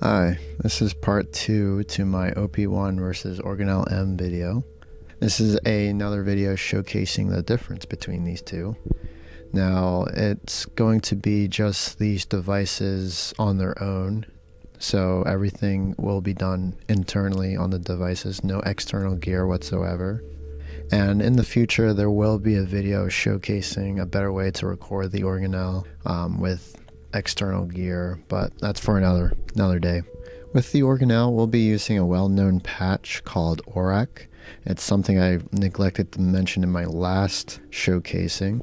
Hi, this is part 2 to my OP-1 versus Organelle M video. This is another video showcasing the difference between these two. Now, it's going to be just these devices on their own, so everything will be done internally on the devices, no external gear whatsoever. And in the future, there will be a video showcasing a better way to record the Organelle with external gear, but that's for another day. With the Organelle, we'll be using a well-known patch called ORAC. It's something I neglected to mention in my last showcasing.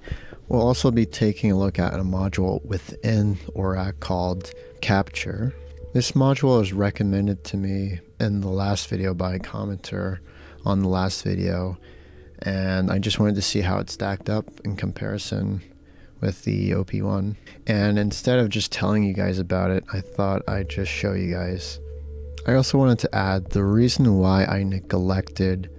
We'll also be taking a look at a module within ORAC called Capture. This module was recommended to me in the last video by a commenter on the last video, and I just wanted to see how it stacked up in comparison with the OP-1. And instead of just telling you guys about it, I thought I'd just show you guys. I also wanted to add the reason why I neglected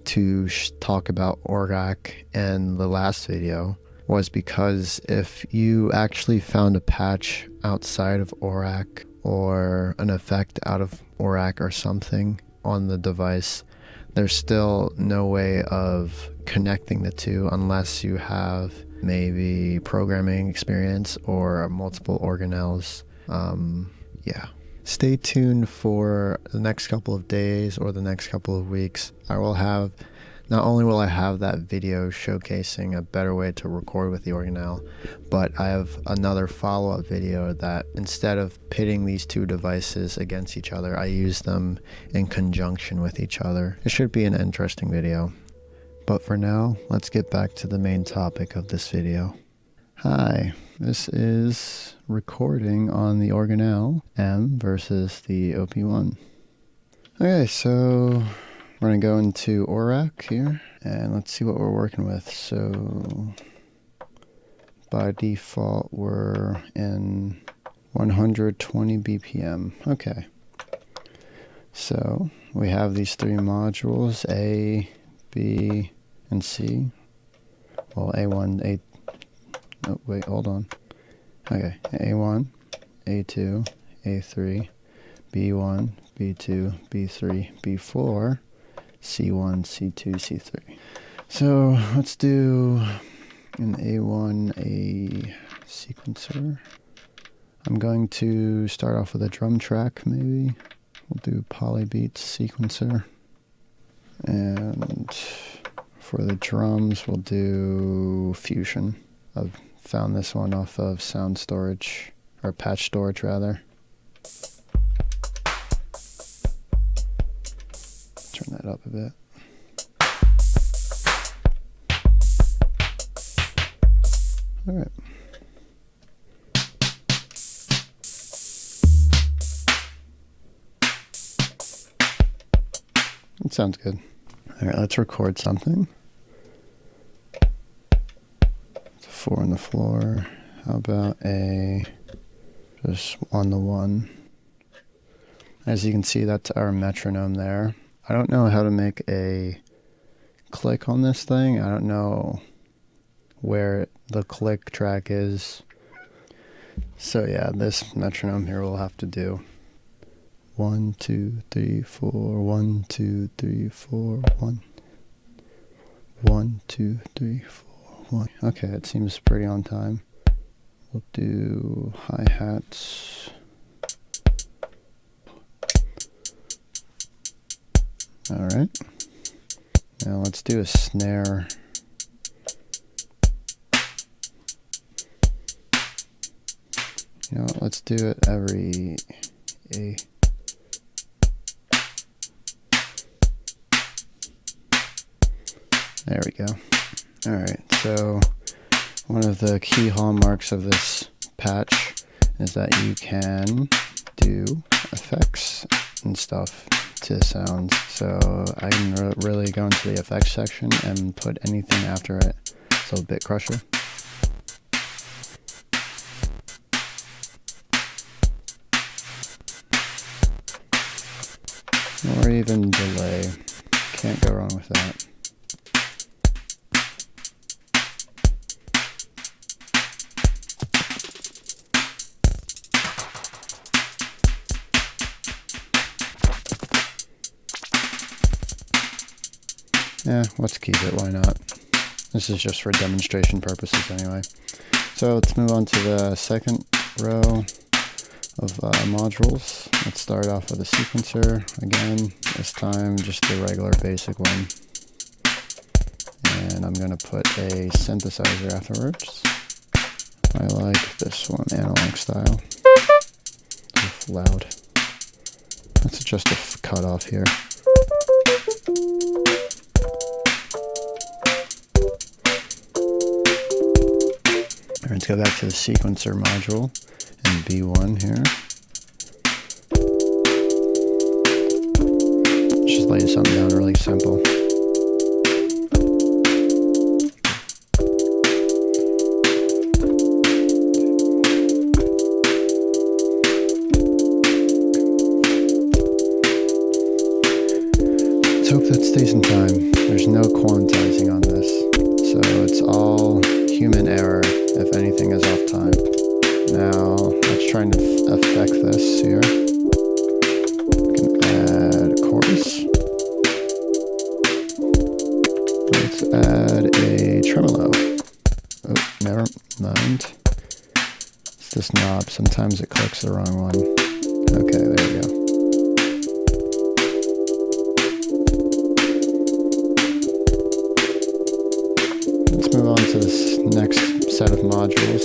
to talk about ORAC in the last video was because if you actually found a patch outside of ORAC or an effect out of ORAC or something on the device, there's still no way of connecting the two unless you have maybe programming experience or multiple organelles. Yeah. Stay tuned for the next couple of days or the next couple of weeks. Not only will I have that video showcasing a better way to record with the Organelle, but I have another follow-up video that instead of pitting these two devices against each other, I use them in conjunction with each other. It should be an interesting video. But for now, let's get back to the main topic of this video. Hi, this is recording on the Organelle M versus the OP-1. Okay, so we're going to go into ORAC here, and let's see what we're working with. So by default, we're in 120 BPM. Okay, so we have these three modules, A, B, and C. Well, A1, oh wait, hold on. Okay, A1, A2, A3, B1, B2, B3, B4, C1, C2, C3. So let's do an A1, a sequencer. I'm going to start off with a drum track, maybe. We'll do polybeats sequencer. And for the drums, we'll do Fusion. I've found this one off of Sound Storage, or Patch Storage rather. Turn that up a bit. All right. That sounds good. All right, let's record something. It's a 4 on the floor. How about just 1-1? As you can see, that's our metronome there. I don't know how to make a click on this thing. I don't know where the click track is. So yeah, this metronome here will have to do 1, 2, 3, 4, 1, 2, 3, 4, 1. 1, 2, 3, 4, 1. Okay, it seems pretty on time. We'll do hi-hats. Alright. Now let's do a snare. You know what, let's do it every A. There we go. Alright, so one of the key hallmarks of this patch is that you can do effects and stuff to sounds. So I can really go into the effects section and put anything after it. So bit crusher. Or even delay. Can't go wrong with that. Let's keep it, why not? This is just for demonstration purposes anyway. So let's move on to the second row of modules. Let's start off with a sequencer. Again, this time just the regular basic one. And I'm going to put a synthesizer afterwards. I like this one, analog style. It's loud. Let's adjust the cutoff here. Alright, let's go back to the sequencer module and B1 here. Just lay something down really simple. Let's hope that stays in time. There's no quantizing on this, so it's all human error if anything is off time. Now, let's try and affect this here. We can add a chorus. Let's add a tremolo. Oh, never mind. It's this knob. Sometimes it clicks the wrong one. Okay, there we go. Let's move on to this next set of modules,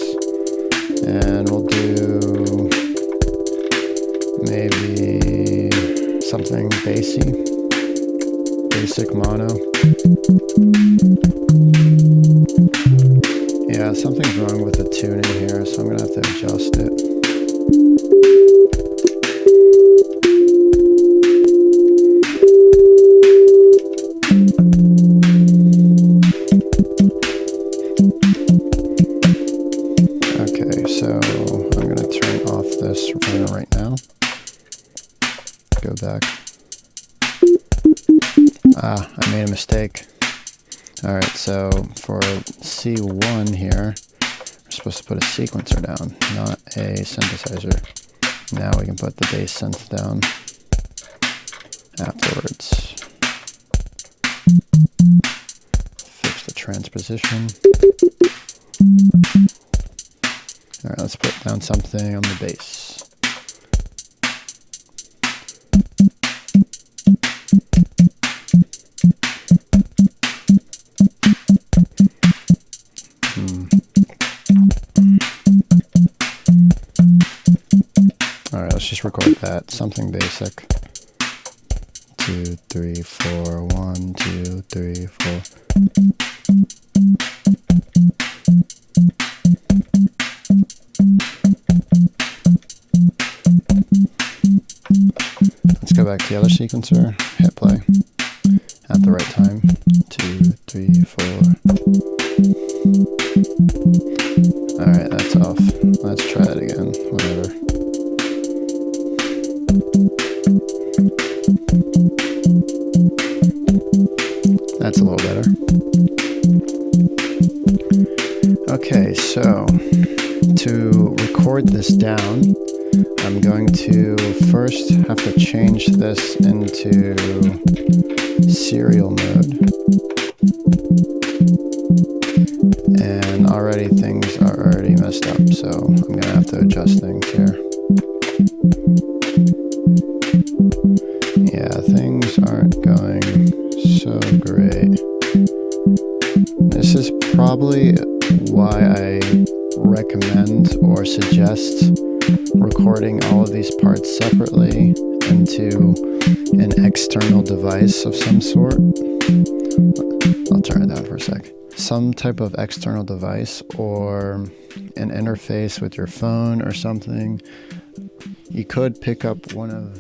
and we'll do maybe something bassy, basic mono. Yeah, something's wrong with the tuning here, so I'm gonna have to adjust it. So I'm going to turn off this runner right now. Go back. I made a mistake. Alright, so for C1 here, we're supposed to put a sequencer down, not a synthesizer. Now we can put the bass synth down afterwards. Fix the transposition. Alright, let's put down something on the bass. Alright, let's just record that. Something basic. 2, 3, 4, 1, 2, 3, 4. Let's go back to the other sequencer, hit play at the right time. 2, 3, 4. Alright, that's off. Let's try it again, whatever. That's a little better. Okay, so to record this down, I'm going to first have to change this into serial mode. And already things are already messed up, so I'm going to have to adjust things here. Yeah, things aren't going so great. This is probably why I recommend or suggest recording all of these parts separately into an external device of some sort. I'll turn it down for a sec. Some type of external device or an interface with your phone or something. You could pick up one of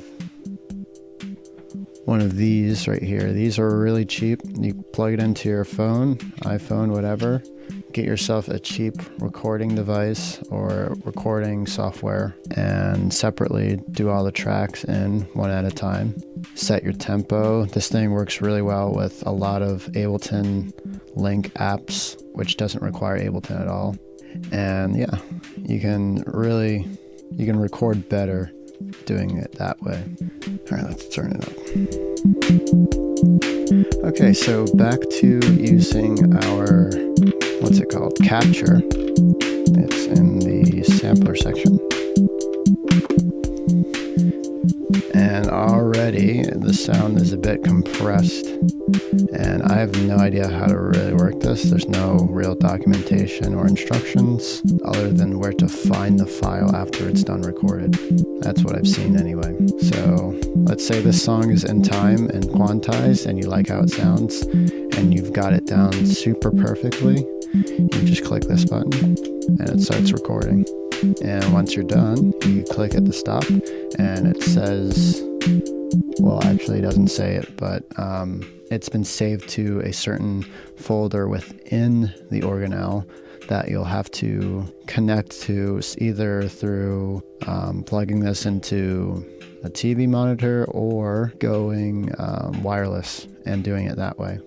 these right here. These are really cheap. You plug it into your phone, iPhone, whatever. Get yourself a cheap recording device or recording software and separately do all the tracks in one at a time. Set your tempo. This thing works really well with a lot of Ableton Link apps, which doesn't require Ableton at all. And yeah, you can record better doing it that way. All right, let's turn it up. Okay, so back to using our, what's it called, capture. It's in the sampler section. And already the sound is a bit compressed, and I have no idea how to really work this. There's no real documentation or instructions other than where to find the file after it's done recorded. That's what I've seen anyway. So let's say this song is in time and quantized and you like how it sounds and you've got it down super perfectly. You just click this button and it starts recording. And once you're done, you click at the stop and it says, well, actually it doesn't say it, but it's been saved to a certain folder within the Organelle that you'll have to connect to either through plugging this into a TV monitor or going wireless and doing it that way.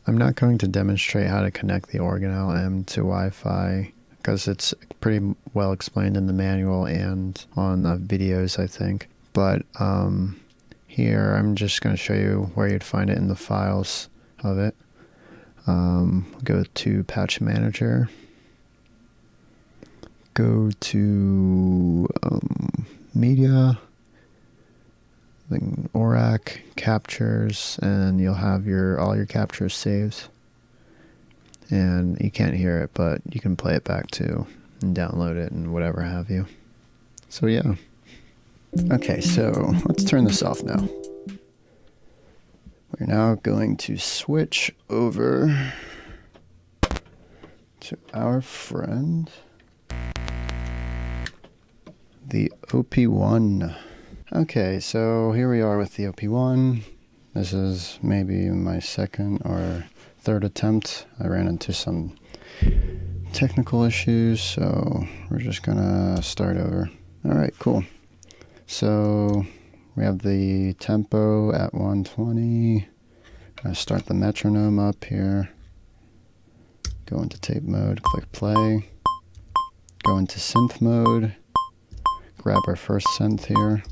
I'm not going to demonstrate how to connect the Organelle M to Wi-Fi because it's pretty well explained in the manual and on videos, I think. But here I'm just going to show you where you'd find it in the files of it. Go to Patch Manager. Go to Media, then ORAC, Captures, and you'll have all your captures saved. And you can't hear it, but you can play it back too and download it and whatever have you. So yeah. Okay, so let's turn this off now. We're now going to switch over to our friend, the OP-1. Okay, so here we are with the OP-1. This is maybe my second or third attempt. I ran into some technical issues, so we're just gonna start over. Alright, cool. So we have the tempo at 120. I'm gonna start the metronome up here. Go into tape mode, click play. Go into synth mode. Grab our first synth here.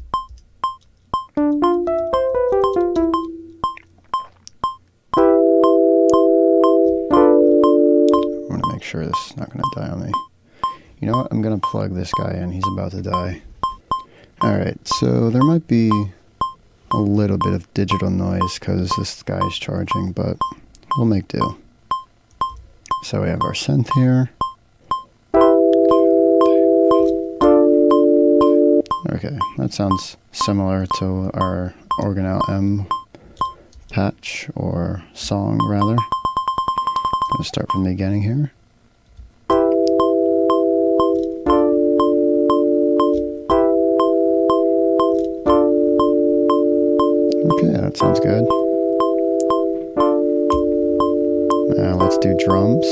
Make sure this is not going to die on me. You know what? I'm going to plug this guy in. He's about to die. Alright, so there might be a little bit of digital noise because this guy is charging, but we'll make do. So we have our synth here. Okay, that sounds similar to our Organelle M patch, or song rather. I'm going to start from the beginning here. Okay, that sounds good. Now let's do drums.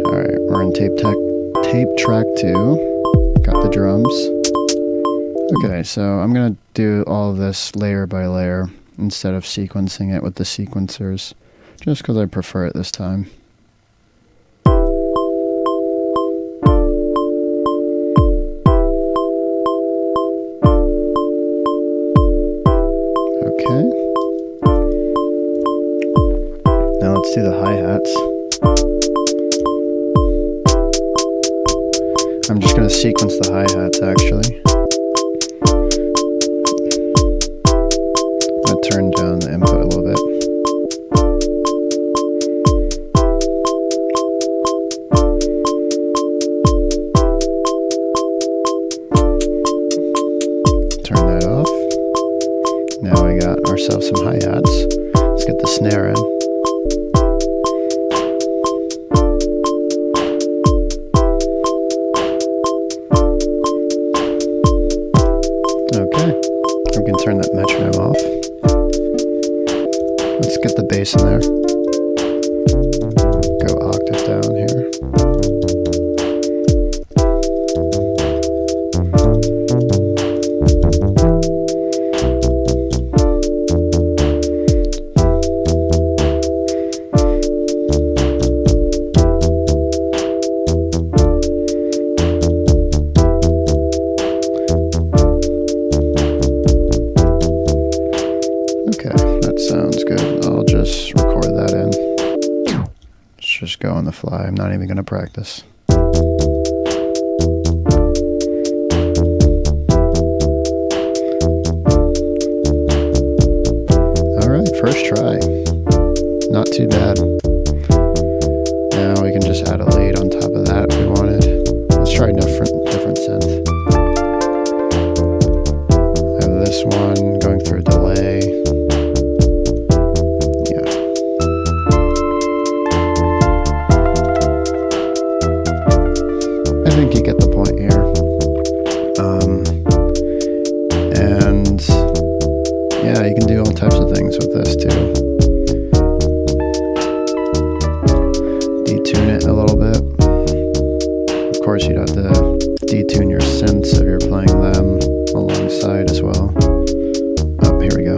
Alright, we're in tape track 2. Got the drums. Okay, so I'm going to do all of this layer by layer instead of sequencing it with the sequencers, just because I prefer it this time. Okay. Now let's do the hi-hats. I'm just going to sequence the hi-hats actually. I'm going to turn down the input a little bit. Turn that off. Now we got ourselves some hi-hats. Let's get the snare in. Okay, we can turn that metronome off. Let's get the bass in there. Go octave down here. fly. I'm not even going to practice. Alright, first try. Not too bad. Now we can just add a lead on top of that if we wanted. Let's try a different synth. I have this one going through a delay. Yeah. I think you get the point here. And yeah, you can do all types of things with this too. Detune it a little bit. Of course, you'd have to detune your synths if you're playing them alongside as well. Oh, here we go.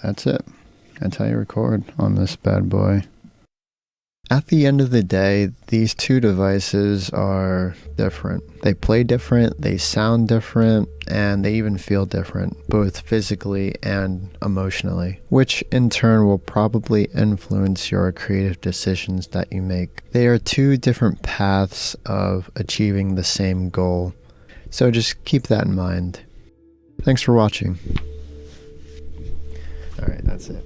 That's it. That's how you record on this bad boy. At the end of the day, these two devices are different. They play different, they sound different, and they even feel different, both physically and emotionally, which in turn will probably influence your creative decisions that you make. They are two different paths of achieving the same goal, so just keep that in mind. Thanks for watching. Alright, that's it.